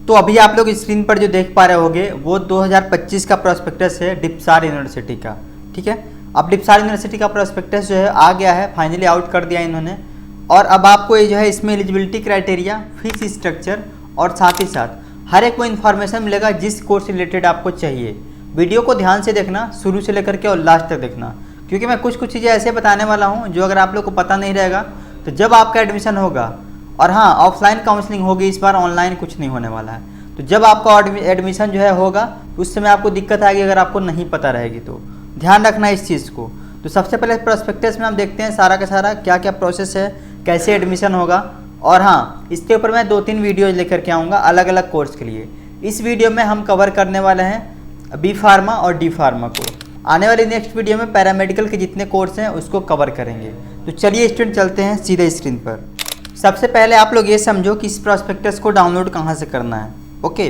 तो अभी आप लोग स्क्रीन पर जो देख पा रहे होंगे वो 2025 का प्रोस्पेक्टस है डिप्सार यूनिवर्सिटी का। ठीक है, अब डिप्सार यूनिवर्सिटी का प्रोस्पेक्टस जो है आ गया है, फाइनली आउट कर दिया इन्होंने। और अब आपको ये जो है इसमें एलिजिबिलिटी क्राइटेरिया, फीस स्ट्रक्चर और साथ ही साथ हर एक वो इन्फॉर्मेशन मिलेगा जिस कोर्स से रिलेटेड आपको चाहिए। वीडियो को ध्यान से देखना, शुरू से लेकर के और लास्ट तक देखना, क्योंकि मैं कुछ चीज़ें ऐसे बताने वाला हूँ जो अगर आप लोग को पता नहीं रहेगा तो जब आपका एडमिशन होगा, और हाँ ऑफलाइन काउंसलिंग होगी इस बार, ऑनलाइन कुछ नहीं होने वाला है, तो जब आपका एडमिशन जो है होगा उस समय आपको दिक्कत आएगी अगर आपको नहीं पता रहेगी, तो ध्यान रखना इस चीज़ को। तो सबसे पहले प्रोस्पेक्टस में हम देखते हैं सारा का सारा क्या क्या प्रोसेस है, कैसे एडमिशन होगा। और हाँ, इसके ऊपर मैं 2-3 वीडियोज लेकर के आऊँगा अलग अलग कोर्स के लिए। इस वीडियो में हम कवर करने वाले हैं बी फार्मा और डी फार्मा को। आने वाली नेक्स्ट वीडियो में पैरामेडिकल के जितने कोर्स हैं उसको कवर करेंगे। तो चलिए स्टूडेंट चलते हैं सीधे स्क्रीन पर। सबसे पहले आप लोग ये समझो कि इस प्रोस्पेक्टस को डाउनलोड कहाँ से करना है। ओके,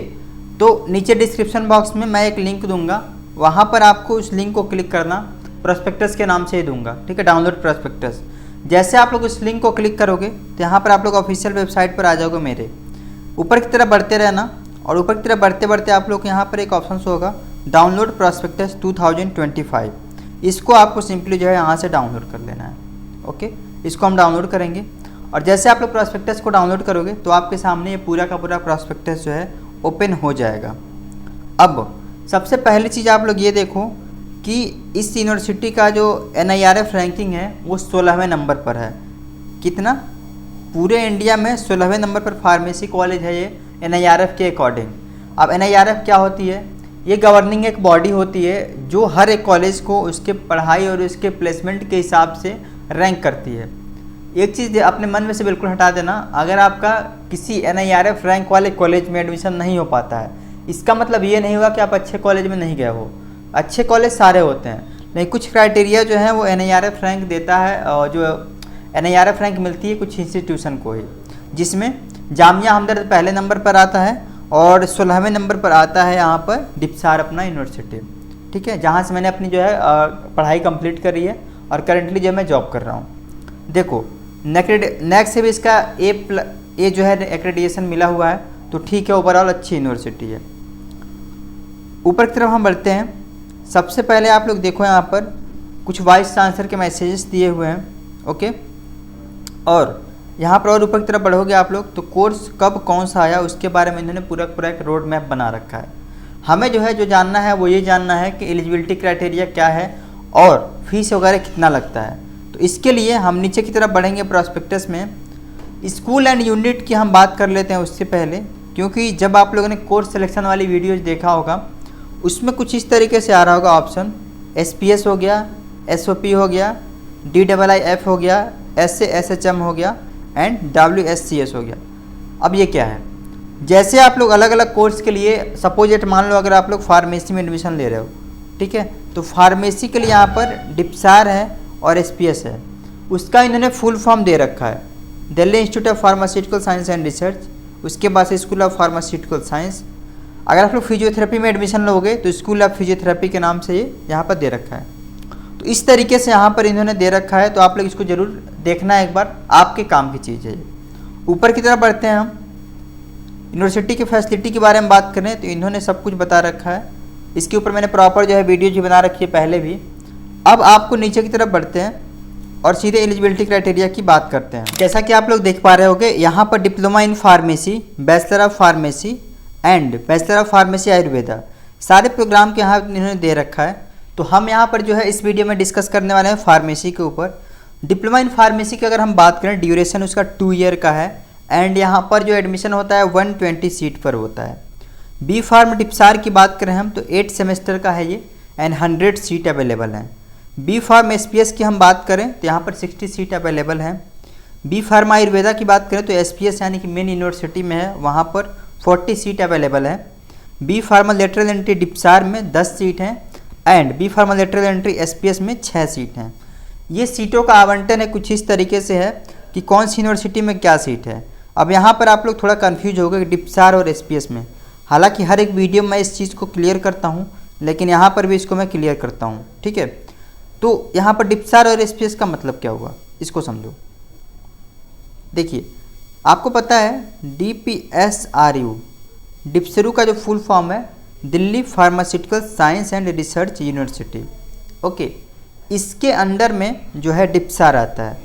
तो नीचे डिस्क्रिप्शन बॉक्स में मैं एक लिंक दूंगा, वहाँ पर आपको उस लिंक को क्लिक करना, प्रोस्पेक्टस के नाम से ही दूंगा। ठीक है, डाउनलोड प्रोस्पेक्टस। जैसे आप लोग उस लिंक को क्लिक करोगे तो यहाँ पर आप लोग ऑफिशियल वेबसाइट पर आ जाओगे मेरे। ऊपर की तरफ बढ़ते रहना और ऊपर की तरफ बढ़ते बढ़ते आप लोग यहाँ पर एक ऑप्शन होगा डाउनलोड प्रोस्पेक्टस 2025। इसको आपको सिंपली जो है यहाँ से डाउनलोड कर लेना है। ओके, इसको हम डाउनलोड करेंगे और जैसे आप लोग प्रोस्पेक्टस को डाउनलोड करोगे तो आपके सामने ये पूरा का पूरा प्रोस्पेक्टस जो है ओपन हो जाएगा। अब सबसे पहली चीज़ आप लोग ये देखो कि इस यूनिवर्सिटी का जो NIRF रैंकिंग है वो 16वें नंबर पर है। कितना? पूरे इंडिया में 16वें नंबर पर फार्मेसी कॉलेज है ये NIRF के अकॉर्डिंग। अब NIRF क्या होती है? ये गवर्निंग एक बॉडी होती है जो हर एक कॉलेज को उसके पढ़ाई और उसके प्लेसमेंट के हिसाब से रैंक करती है। एक चीज़ अपने मन में से बिल्कुल हटा देना, अगर आपका किसी NIRF रैंक वाले कॉलेज में एडमिशन नहीं हो पाता है, इसका मतलब ये नहीं हुआ कि आप अच्छे कॉलेज में नहीं गए हो। अच्छे कॉलेज सारे होते हैं, लेकिन कुछ क्राइटेरिया जो है वो NIRF रैंक देता है, और जो NIRF रैंक मिलती है कुछ इंस्टीट्यूशन को ही, जिसमें जामिया हमदर्द पहले नंबर पर आता है और 16वें नंबर पर आता है यहाँ पर DIPSAR अपना यूनिवर्सिटी। ठीक है, जहाँ से मैंने अपनी जो है पढ़ाई कंप्लीट करी है और करंटली जो मैं जॉब कर रहा हूँ। देखो नेक्स्ट से भी इसका ए जो है एक्रेडिटेशन मिला हुआ है, तो ठीक है, ओवरऑल अच्छी यूनिवर्सिटी है। ऊपर की तरफ हम बढ़ते हैं। सबसे पहले आप लोग देखो यहाँ पर कुछ वाइस चांसलर के मैसेजेस दिए हुए हैं। ओके, और यहाँ पर और ऊपर की तरफ बढ़ोगे आप लोग तो कोर्स कब कौन सा आया उसके बारे में इन्होंने पूरा पूरा एक रोड मैप बना रखा है। हमें जो है जो जानना है वो ये जानना है कि एलिजिबिलिटी क्राइटेरिया क्या है और फीस वगैरह कितना लगता है। तो इसके लिए हम नीचे की तरफ बढ़ेंगे प्रोस्पेक्टस में। स्कूल एंड यूनिट की हम बात कर लेते हैं उससे पहले, क्योंकि जब आप लोगों ने कोर्स सिलेक्शन वाली वीडियोज देखा होगा उसमें कुछ इस तरीके से आ रहा होगा ऑप्शन, SPS हो गया, SOP हो गया, DIIF हो गया, SHM हो गया एंड WSCS हो गया। अब ये क्या है? जैसे आप लोग अलग अलग कोर्स के लिए, सपोज इट मान लो अगर आप लोग फार्मेसी में एडमिशन ले रहे हो, ठीक है, तो फार्मेसी के लिए यहाँ पर DIPSAR है और SPS है। उसका इन्होंने फुल फॉर्म दे रखा है, Delhi institute of pharmaceutical science and research, उसके बाद से स्कूल ऑफ फार्मास्यूटिकल साइंस। अगर आप लोग फिजियोथेरेपी में एडमिशन लोगे तो स्कूल ऑफ फिजियोथेरेपी के नाम से ये यहाँ पर दे रखा है। तो इस तरीके से यहाँ पर इन्होंने दे रखा है, तो आप लोग इसको ज़रूर देखना एक बार, आपके काम की चीज़ है। ऊपर की तरफ बढ़ते हैं हम। यूनिवर्सिटी की फैसिलिटी के बारे में बात करें तो इन्होंने सब कुछ बता रखा है। इसके ऊपर मैंने प्रॉपर जो है वीडियो भी बना रखी है पहले भी। अब आपको नीचे की तरफ बढ़ते हैं और सीधे एलिजिबिलिटी क्राइटेरिया की बात करते हैं। जैसा कि आप लोग देख पा रहे होंगे यहाँ पर diploma in pharmacy, bachelor of pharmacy and bachelor of pharmacy Ayurveda, सारे प्रोग्राम के यहाँ इन्होंने दे रखा है। तो हम यहाँ पर जो है इस वीडियो में डिस्कस करने वाले हैं फार्मेसी के ऊपर। डिप्लोमा इन फार्मेसी की अगर हम बात करें, ड्यूरेशन उसका 2 ईयर का है एंड यहाँ पर जो एडमिशन होता है 120 सीट पर होता है। B.Pharm DIPSAR की बात करें हम तो 8 सेमेस्टर का है ये एंड 100 सीट अवेलेबल हैं। B.Pharm SPS की हम बात करें तो यहाँ पर 60 सीट अवेलेबल हैं। B.Pharm आयुर्वेदा की बात करें तो SPS यानी कि मेन यूनिवर्सिटी में है, वहाँ पर 40 सीट अवेलेबल है। B.Pharm Lateral एंट्री DIPSAR में 10 सीट हैं and B.Pharm Lateral entry SPS में 6 सीट हैं। ये सीटों का आवंटन है कुछ इस तरीके से है कि कौन सी यूनिवर्सिटी में क्या सीट है। अब यहाँ पर आप लोग थोड़ा कन्फ्यूज हो गए DIPSAR और SPS में, हालांकि हर एक वीडियो में इस चीज़ को क्लियर करता हूँ, लेकिन यहाँ पर भी इसको मैं क्लियर करता हूँ। ठीक है, तो यहाँ पर DIPSAR और SPS का मतलब क्या हुआ इसको समझो। देखिए, आपको पता है DPSRU डिप्सरू का जो फुल फॉर्म है Delhi pharmaceutical science and research university. Okay, इसके अंडर में जो है डिप्सार आता है।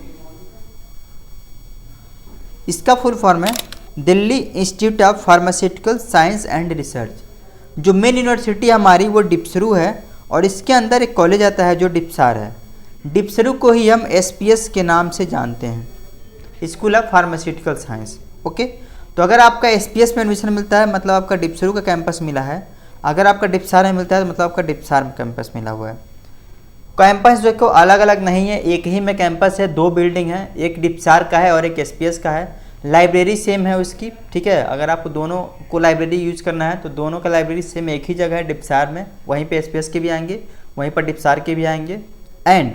इसका फुल फॉर्म है Delhi institute of pharmaceutical science and research. जो मेन यूनिवर्सिटी हमारी वो डिप्सरू है और इसके अंदर एक कॉलेज आता है जो डिप्सार है। डिप्सरू को ही हम एसपीएस के नाम से जानते हैं, school of pharmaceutical science. Okay, तो अगर आपका एसपीएस में एडमिशन मिलता है मतलब आपका डिप्सरू का कैंपस मिला है, अगर आपका डिप्सार में मिलता है तो मतलब आपका डिप्सार में कैंपस मिला हुआ है। कैंपस जो को अलग अलग नहीं है, एक ही में कैंपस है, 2 बिल्डिंग है, एक डिप्सार का है और एक एसपीएस का है। लाइब्रेरी सेम है उसकी, ठीक है। अगर आपको दोनों को लाइब्रेरी यूज करना है तो दोनों का लाइब्रेरी सेम एक ही जगह है डिप्सार में, वहीं पे एसपीएस के भी आएंगे, वहीं पर डिप्सार के भी आएंगे। एंड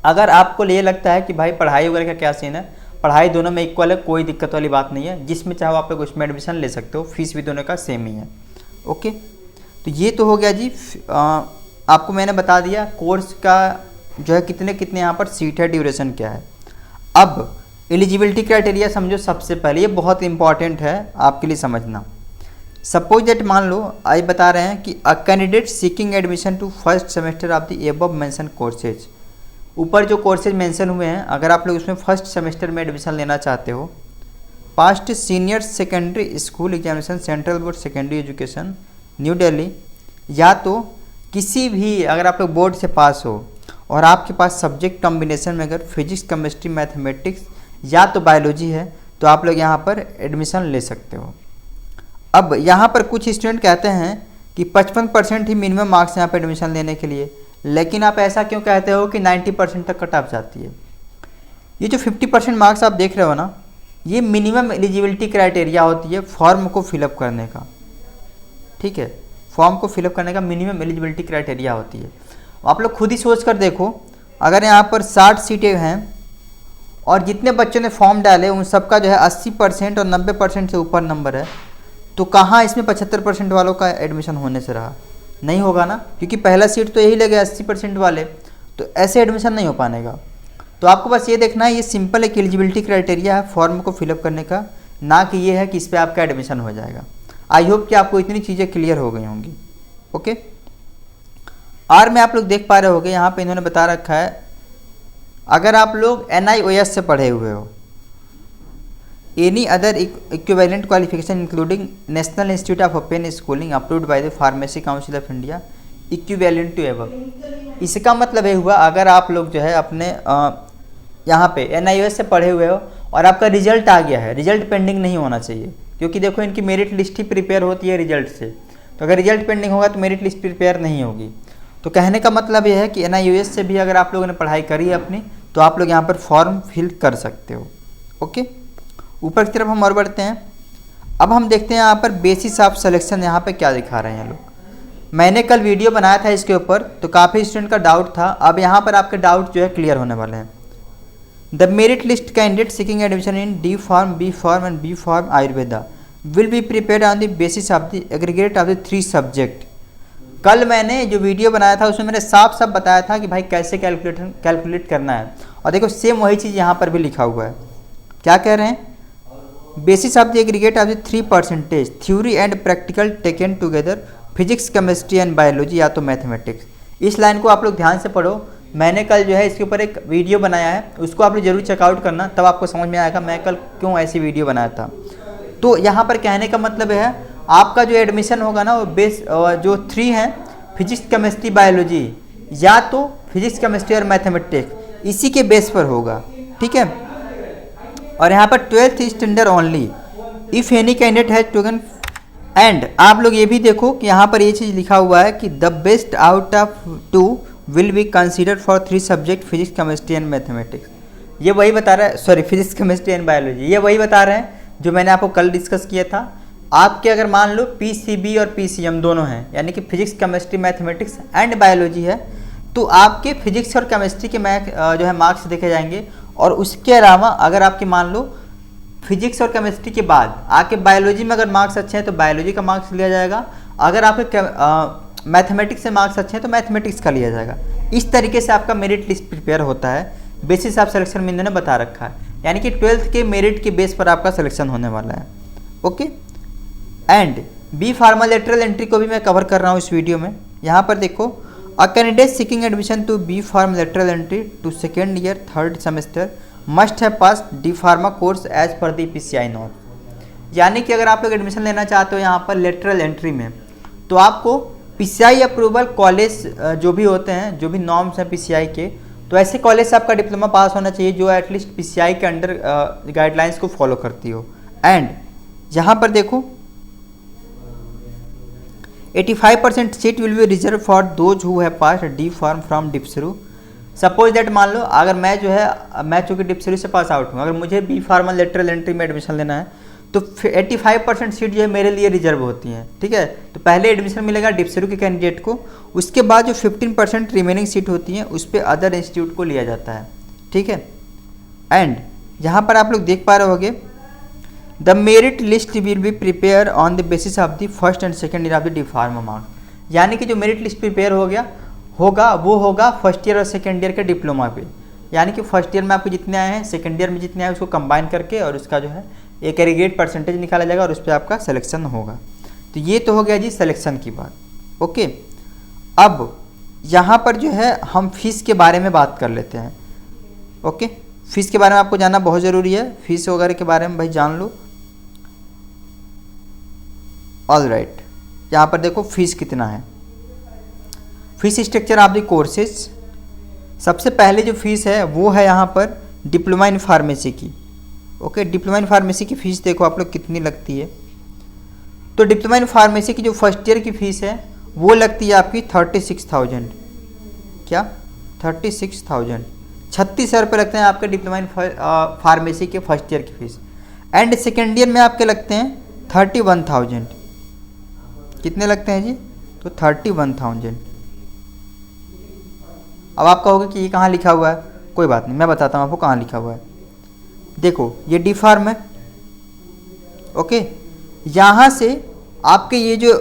अगर आपको ये लगता है कि भाई पढ़ाई वगैरह का क्या सीन है, पढ़ाई दोनों में इक्वल है, कोई दिक्कत वाली बात नहीं है, जिसमें चाहो आप लोग उसमें एडमिशन ले सकते हो, फीस भी दोनों का सेम ही है। ओके, तो ये तो हो गया जी। आपको मैंने बता दिया कोर्स का जो है कितने कितने यहाँ पर सीट है, ड्यूरेशन क्या है। अब एलिजिबिलिटी क्राइटेरिया समझो सबसे पहले, ये बहुत इंपॉर्टेंट है आपके लिए समझना। सपोज दैट मान लो आज बता रहे हैं कि a candidate seeking admission to first semester of the above mention courses. ऊपर जो कोर्सेज मेंशन हुए हैं, अगर आप लोग उसमें फर्स्ट सेमेस्टर में एडमिशन लेना चाहते हो, past senior secondary school examination central board secondary education new Delhi, या तो किसी भी अगर आप लोग बोर्ड से पास हो और आपके पास सब्जेक्ट कॉम्बिनेशन में अगर फिजिक्स केमिस्ट्री मैथमेटिक्स या तो बायोलॉजी है तो आप लोग यहाँ पर एडमिशन ले सकते हो। अब यहाँ पर कुछ स्टूडेंट कहते हैं कि 55% ही मिनिमम मार्क्स यहाँ पर एडमिशन लेने के लिए, लेकिन आप ऐसा क्यों कहते हो कि 90% तक कट ऑफ जाती है। ये जो 50% मार्क्स आप देख रहे हो ना, ये मिनिमम एलिजिबिलिटी क्राइटेरिया होती है फॉर्म को फिलअप करने का, ठीक है। फॉर्म को फिलअप करने का मिनिमम एलिजिबिलिटी क्राइटेरिया होती है। आप लोग खुद ही सोच कर देखो, अगर यहाँ पर 60 सीटें हैं और जितने बच्चों ने फॉर्म डाले उन सबका जो है 80% और 90% से ऊपर नंबर है, तो कहाँ इसमें 75% वालों का एडमिशन होने से रहा? नहीं होगा ना, क्योंकि पहला सीट तो यही लगे 80% वाले, तो ऐसे एडमिशन नहीं हो पाएगा। तो आपको बस ये देखना है, ये सिंपल एक एलिजिबिलिटी क्राइटेरिया है फॉर्म को फिलअप करने का, ना कि ये है कि इस पर आपका एडमिशन हो जाएगा। आई होप कि आपको इतनी चीज़ें क्लियर हो गई होंगी। ओके, और में आप लोग देख पा रहे होंगे यहाँ पे इन्होंने बता रखा है, अगर आप लोग NIOS से पढ़े हुए हो, any other equivalent qualification including National Institute of Open Schooling approved by the Pharmacy Council of India equivalent to above. इसका मतलब ये हुआ अगर आप लोग जो है अपने यहाँ पे NIOS से पढ़े हुए हो और आपका रिजल्ट आ गया है, रिजल्ट पेंडिंग नहीं होना चाहिए, क्योंकि देखो इनकी मेरिट लिस्ट ही प्रिपेयर होती है रिजल्ट से, तो अगर रिजल्ट पेंडिंग होगा तो मेरिट लिस्ट प्रिपेयर नहीं होगी। तो कहने का मतलब यह है कि NIOS से भी अगर आप लोगों ने पढ़ाई करी है अपनी, तो आप लोग यहाँ पर फॉर्म फिल कर सकते हो। ओके, ऊपर की तरफ हम और बढ़ते हैं। अब हम देखते हैं यहाँ पर बेसिस ऑफ सिलेक्शन यहाँ पे क्या दिखा रहे हैं लोग। मैंने कल वीडियो बनाया था इसके ऊपर, तो काफ़ी स्टूडेंट का डाउट था। अब यहाँ पर आपके डाउट जो है क्लियर होने वाले हैं। The merit list candidate seeking admission in D.Pharm, B.Pharm and B.Pharm Ayurveda will be prepared on the basis of the aggregate of the 3 subject. कल मैंने जो वीडियो बनाया था उसमें मैंने साफ साफ बताया था कि भाई कैसे कैलकुलेट करना है, और देखो सेम वही चीज़ यहाँ पर भी लिखा हुआ है। क्या कह रहे हैं? Basis of the aggregate of the 3% theory and practical taken together physics chemistry and biology या तो मैथमेटिक्स। इस लाइन को आप लोग ध्यान से पढ़ो। मैंने कल जो है इसके ऊपर एक वीडियो बनाया है, उसको आप लोग जरूर चेकआउट करना, तब आपको समझ में आएगा मैं कल क्यों ऐसी वीडियो बनाया था। तो यहाँ पर कहने का मतलब है आपका जो एडमिशन होगा ना वो बेस जो 3 हैं फिजिक्स केमिस्ट्री बायोलॉजी या तो फिजिक्स केमिस्ट्री और मैथमेटिक्स, इसी के बेस पर होगा, ठीक है। और यहाँ पर 12th standard only if any candidate has token. And आप लोग ये भी देखो कि यहाँ पर ये चीज़ लिखा हुआ है कि the best out of 2 will be considered for 3 subject physics chemistry and mathematics. ये वही बता रहा है, sorry physics chemistry and biology, ये वही बता रहे हैं जो मैंने आपको कल डिस्कस किया था। आपके अगर मान लो PCB और PCM दोनों हैं, यानी कि physics chemistry mathematics and biology है, तो आपके फिजिक्स और केमिस्ट्री के जो है मार्क्स देखे जाएंगे। और उसके अलावा अगर आपके मान लो फिजिक्स और केमिस्ट्री के बाद आपके बायोलॉजी में अगर मार्क्स अच्छे हैं तो बायोलॉजी का मार्क्स लिया जाएगा, अगर आपके मैथमेटिक्स से मार्क्स अच्छे हैं तो मैथमेटिक्स का लिया जाएगा। इस तरीके से आपका मेरिट लिस्ट प्रिपेयर होता है, बेसिस ऑफ सिलेक्शन में इन्होंने बता रखा है, यानी कि 12th के मेरिट के बेस पर आपका सिलेक्शन होने वाला है। Okay, and B pharma lateral entry को भी मैं कवर कर रहा हूँ इस वीडियो में। यहाँ पर देखो, a candidate seeking admission to B pharm lateral entry to second year third semester must have pass D pharma course as per the PCI norm. यानी कि अगर आप लोग एडमिशन लेना चाहते हो यहाँ पर लेटरल एंट्री में, तो आपको PCI अप्रूवल कॉलेज जो भी होते हैं, जो भी नॉर्म्स हैं PCI के, तो ऐसे कॉलेज से आपका डिप्लोमा पास होना चाहिए जो एटलीस्ट PCI के अंडर गाइडलाइंस को फॉलो करती हो। एंड यहाँ पर देखो 85% seat will be reserve for those who have passed D.Pharm from DIPSAR। Suppose that मान लो अगर मैं चूँकि DIPSAR से पास आउट हूँ, अगर मुझे B.Pharm लेटरल एंट्री में एडमिशन लेना है तो 85% सीट जो है मेरे लिए रिजर्व होती हैं, ठीक है। तो पहले एडमिशन मिलेगा DIPSAR के कैंडिडेट को, उसके बाद जो 15% रिमेनिंग सीट होती हैं उस पर अदर इंस्टीट्यूट को लिया जाता है, ठीक है। एंड यहाँ पर आप लोग देख पा रहे होगे, the merit list will be prepare on the basis of the first and second year of the D.Pharm amount. यानी कि जो मेरिट लिस्ट प्रिपेयर वो होगा फर्स्ट ईयर और सेकेंड ईयर के डिप्लोमा पे। यानी कि फर्स्ट ईयर में आपको जितने आए हैं, सेकेंड ईयर में जितने आए उसको कंबाइन करके और उसका जो है एक एग्रीगेट परसेंटेज निकाला जाएगा और उस पर आपका सिलेक्शन होगा। तो ये तो हो गया जी सिलेक्शन की बात, ओके। अब यहाँ पर जो है हम फीस के बारे में बात कर लेते हैं, ओके। फीस के बारे में आपको जानना बहुत ज़रूरी है, फीस वगैरह के बारे में भाई जान लो। ऑल राइट, यहाँ पर देखो फीस कितना है। Fees structure of the courses, सबसे पहले जो फीस है वो है यहाँ पर डिप्लोमा इन फार्मेसी की, ओके। डिप्लोमा इन फार्मेसी की फ़ीस देखो आप लोग कितनी लगती है। तो डिप्लोमा इन फार्मेसी की जो फर्स्ट ईयर की फ़ीस है वो लगती है आपकी 36,000। क्या 36,000? 36,000 रुपये लगते हैं आपके डिप्लोमा इन फार्मेसी के फर्स्ट ईयर की फ़ीस। एंड सेकेंड ईयर में आपके लगते हैं 31,000। कितने लगते हैं जी? तो 31,000। अब आप कहोगे कि ये कहाँ लिखा हुआ है, कोई बात नहीं, मैं बताता हूँ आपको कहाँ लिखा हुआ है। देखो ये D.Pharm है, ओके। यहाँ से आपके ये जो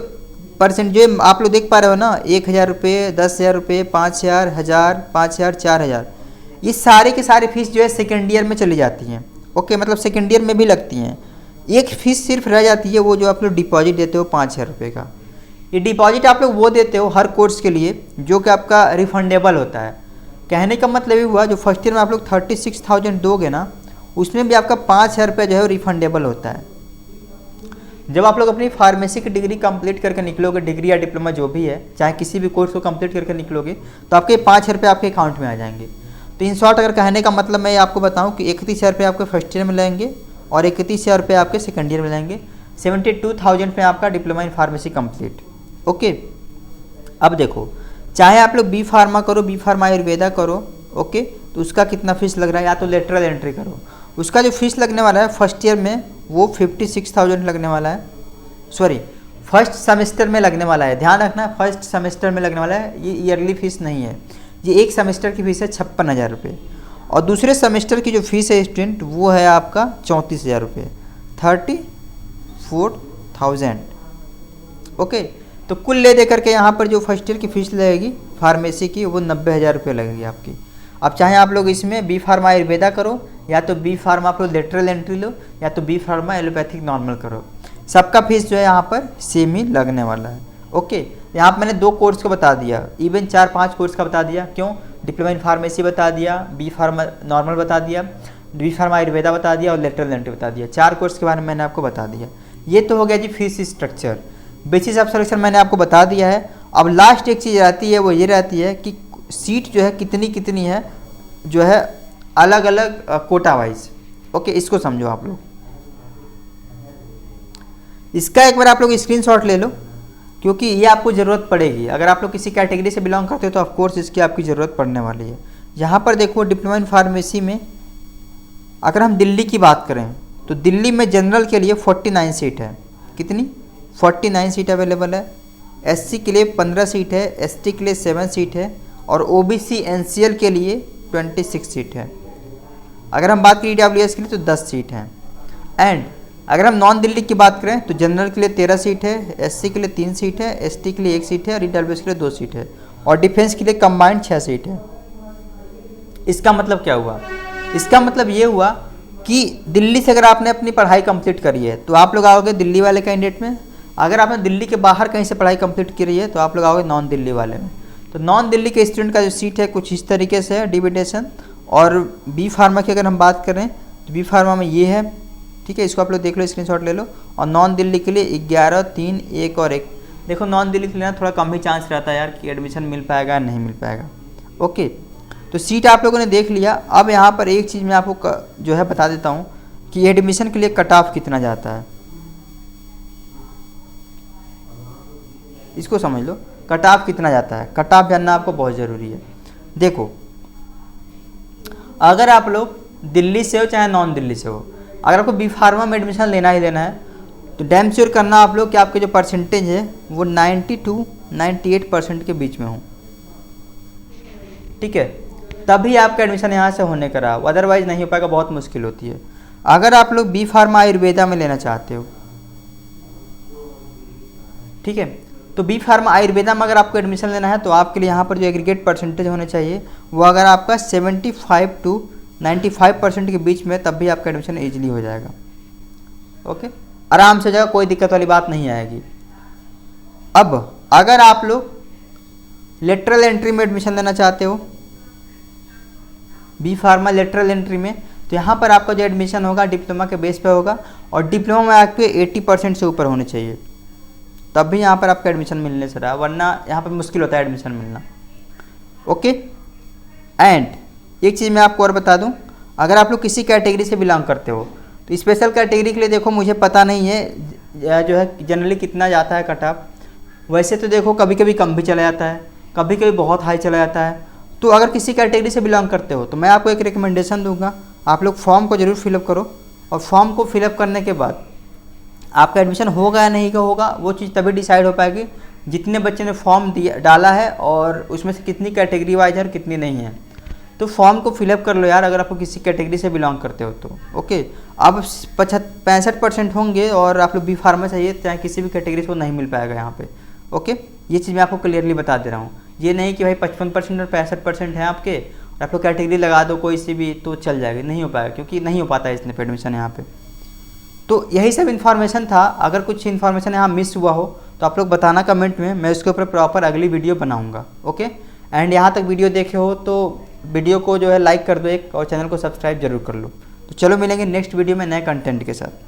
परसेंट जो आप लोग देख पा रहे हो ना, 1,000 रुपये, 10,000 रुपये, 5,000, 1,000, 5,000, 4,000, ये सारे के सारे फीस जो है सेकेंड ईयर में चली जाती हैं, ओके। मतलब सेकेंड ईयर में भी लगती हैं। एक फ़ीस सिर्फ रह जाती है वो जो आप लोग डिपॉजिट देते हो 5,000 रुपये का। ये डिपॉजिट आप लोग वो देते हो हर कोर्स के लिए जो कि आपका रिफंडेबल होता है। कहने का मतलब ये हुआ जो फर्स्ट ईयर में आप लोग 36,000 दोगे ना, उसमें भी आपका 5,000 रुपये जो है रिफंडेबल होता है। जब आप लोग अपनी फार्मेसी की डिग्री कंप्लीट करके निकलोगे, डिग्री या डिप्लोमा जो भी है, चाहे किसी भी कोर्स को कंप्लीट करके निकलोगे, तो आपके 5,000 रुपये आपके अकाउंट में आ जाएंगे। तो इन शॉर्ट अगर कहने का मतलब मैं आपको बताऊं कि 31,000 रुपये आपके फर्स्ट ईयर में लेंगे और 31,000 रुपये आपके सेकेंड ईयर में लेंगे। 72,000 में आपका diploma in pharmacy complete, okay. अब देखो, चाहे आप लोग B.Pharm करो, B.Pharm आयुर्वेदा करो, ओके, तो उसका कितना फीस लग रहा है, या तो लेटरल एंट्री करो, उसका जो फीस लगने वाला है फर्स्ट ईयर में वो 56,000 लगने वाला है। सॉरी, फर्स्ट सेमेस्टर में लगने वाला है, ध्यान रखना, फर्स्ट सेमेस्टर में लगने वाला है। ये ईयरली फीस नहीं है, ये एक सेमेस्टर की फ़ीस है 56,000 रुपये। और दूसरे सेमेस्टर की जो फीस है स्टूडेंट वो है आपका 34,000 रुपये, 34,000, ओके। तो कुल ले दे करके यहाँ पर जो फर्स्ट ईयर की फ़ीस लगेगी फार्मेसी की वो 90,000 रुपये लगेगी आपकी। अब चाहे आप लोग इसमें B.Pharm आयुर्वेदा करो, या तो B.Pharm आप लोग लेटरल एंट्री लो, या तो B.Pharm एलोपैथिक नॉर्मल करो, सबका फीस जो है यहाँ पर सेम ही लगने वाला है, ओके। यहाँ पर मैंने 2 कोर्स को बता दिया, इवन 4-5 कोर्स का बता दिया। क्यों? डिप्लोमा इन फार्मेसी बता दिया, B.Pharm नॉर्मल बता दिया, B.Pharm आयुर्वेदा बता दिया और लेटरल एंट्री बता दिया। 4 कोर्स के बारे में मैंने आपको बता दिया। ये तो हो गया जी fees structure. Basis of selection मैंने आपको बता दिया है। अब लास्ट एक चीज़ रहती है, वो ये रहती है कि सीट जो है कितनी है, जो है अलग अलग कोटा वाइज, ओके। इसको समझो आप लोग, इसका एक बार आप लोग स्क्रीनशॉट ले लो, क्योंकि ये आपको ज़रूरत पड़ेगी। अगर आप लोग किसी कैटेगरी से बिलोंग करते हो तो ऑफकोर्स इसकी आपकी ज़रूरत पड़ने वाली है। यहाँ पर देखो, डिप्लोमा इन फार्मेसी में अगर हम दिल्ली की बात करें तो दिल्ली में जनरल के लिए 49 सीट है। कितनी? 49 सीट अवेलेबल है। SC के लिए 15 सीट है, ST के लिए 7 सीट है और OBC NCL के लिए 26 सीट है। अगर हम बात करें EWS के लिए तो 10 सीट हैं। एंड अगर हम नॉन दिल्ली की बात करें तो जनरल के लिए 13 सीट है, SC के लिए 3 सीट है, ST के लिए 1 सीट है और EWS के लिए 2 सीट है और डिफेंस के लिए कंबाइंड 6 सीट है। इसका मतलब क्या हुआ? इसका मतलब ये हुआ कि दिल्ली से अगर आपने अपनी पढ़ाई कंप्लीट करी है तो आप लोग आओगे दिल्ली वाले कैंडिडेट में, अगर आपने दिल्ली के बाहर कहीं से पढ़ाई कंप्लीट की रही है तो आप लोग आओगे नॉन दिल्ली वाले में। तो नॉन दिल्ली के स्टूडेंट का जो सीट है कुछ इस तरीके से है डिविडेशन। और बी फार्मा की अगर हम बात करें तो बी फार्मा में ये है, ठीक है, इसको आप लोग देख लो, स्क्रीनशॉट ले लो। और नॉन दिल्ली के लिए 11, 3, 1 और 1। देखो नॉन दिल्ली के लिए ना थोड़ा कम ही चांस रहता है यार कि एडमिशन मिल पाएगा या नहीं मिल पाएगा। ओके, तो सीट आप लोगों ने देख लिया। अब यहाँ पर एक चीज़ मैं आपको जो है बता देता हूँ कि एडमिशन के लिए कट ऑफ कितना जाता है, इसको समझ लो। कट ऑफ कितना जाता है, कट ऑफ जानना आपको बहुत ज़रूरी है। देखो अगर आप लोग दिल्ली से हो चाहे नॉन दिल्ली से हो, अगर आपको बी फार्मा में एडमिशन लेना ही लेना है तो डैम श्योर करना आप लोग कि आपके जो परसेंटेज है वो 90 to 98% के बीच में हो, ठीक है, तभी आपका एडमिशन यहाँ से होने का रहा, अदरवाइज नहीं हो पाएगा, बहुत मुश्किल होती है। अगर आप लोग बी फार्मा आयुर्वेदा में लेना चाहते हो, ठीक है, तो बी फार्मा आयुर्वेदा में अगर आपको एडमिशन लेना है तो आपके लिए यहाँ पर जो एग्रीगेट परसेंटेज होने चाहिए वो अगर आपका 75 to 95% के बीच में, तब भी आपका एडमिशन ईजिली हो जाएगा। ओके, आराम से हो जाएगा, कोई दिक्कत वाली बात नहीं आएगी। अब अगर आप लोग लेटरल एंट्री में एडमिशन लेना चाहते हो बी फार्मा लेटरल एंट्री में, तो यहाँ पर आपका जो एडमिशन होगा डिप्लोमा के बेस पे होगा और डिप्लोमा में आपके 80% से ऊपर होने चाहिए, तब भी यहाँ पर आपका एडमिशन मिलने से रहा, वरना यहाँ पर मुश्किल होता है एडमिशन मिलना। ओके, एंड एक चीज़ मैं आपको और बता दूँ, अगर आप लोग किसी कैटेगरी से बिलोंग करते हो तो स्पेशल कैटेगरी के लिए देखो मुझे पता नहीं है जो है जनरली कितना जाता है कट ऑफ। वैसे तो देखो कभी कभी कम भी चला जाता है, कभी कभी बहुत हाई चला जाता है। तो अगर किसी कैटेगरी से बिलोंग करते हो तो मैं आपको एक रिकमेंडेशन दूंगा, आप लोग फॉर्म को ज़रूर फिलअप करो। और फॉर्म को फिलअप करने के बाद आपका एडमिशन होगा या नहीं का होगा वो चीज़ तभी डिसाइड हो पाएगी जितने बच्चे ने फॉर्म डाला है और उसमें से कितनी कैटेगरी वाइज है और कितनी नहीं है। तो फॉर्म को फिलअप कर लो यार अगर आपको किसी कैटेगरी से बिलोंग करते हो तो। ओके, अब 65% होंगे और आप लोग बी फार्मा चाहिए चाहे किसी भी कैटेगरी से वो नहीं मिल पाएगा यहाँ पे। ओके, ये चीज़ मैं आपको क्लियरली बता दे रहा हूँ, ये नहीं कि भाई 55% और 65% है आपके और आप लोग कैटेगरी लगा दो कोई सी भी तो चल जाएगी, नहीं हो पाएगा क्योंकि नहीं हो पाता है इसने पे एडमिशन यहाँ पे। तो यही सब इन्फॉर्मेशन था, अगर कुछ इन्फॉर्मेशन यहाँ मिस हुआ हो तो आप लोग बताना कमेंट में, मैं उसके ऊपर प्रॉपर अगली वीडियो बनाऊँगा। ओके, एंड यहाँ तक वीडियो देखे हो तो वीडियो को जो है लाइक कर दो एक, और चैनल को सब्सक्राइब जरूर कर लो। तो चलो मिलेंगे नेक्स्ट वीडियो में नए कंटेंट के साथ।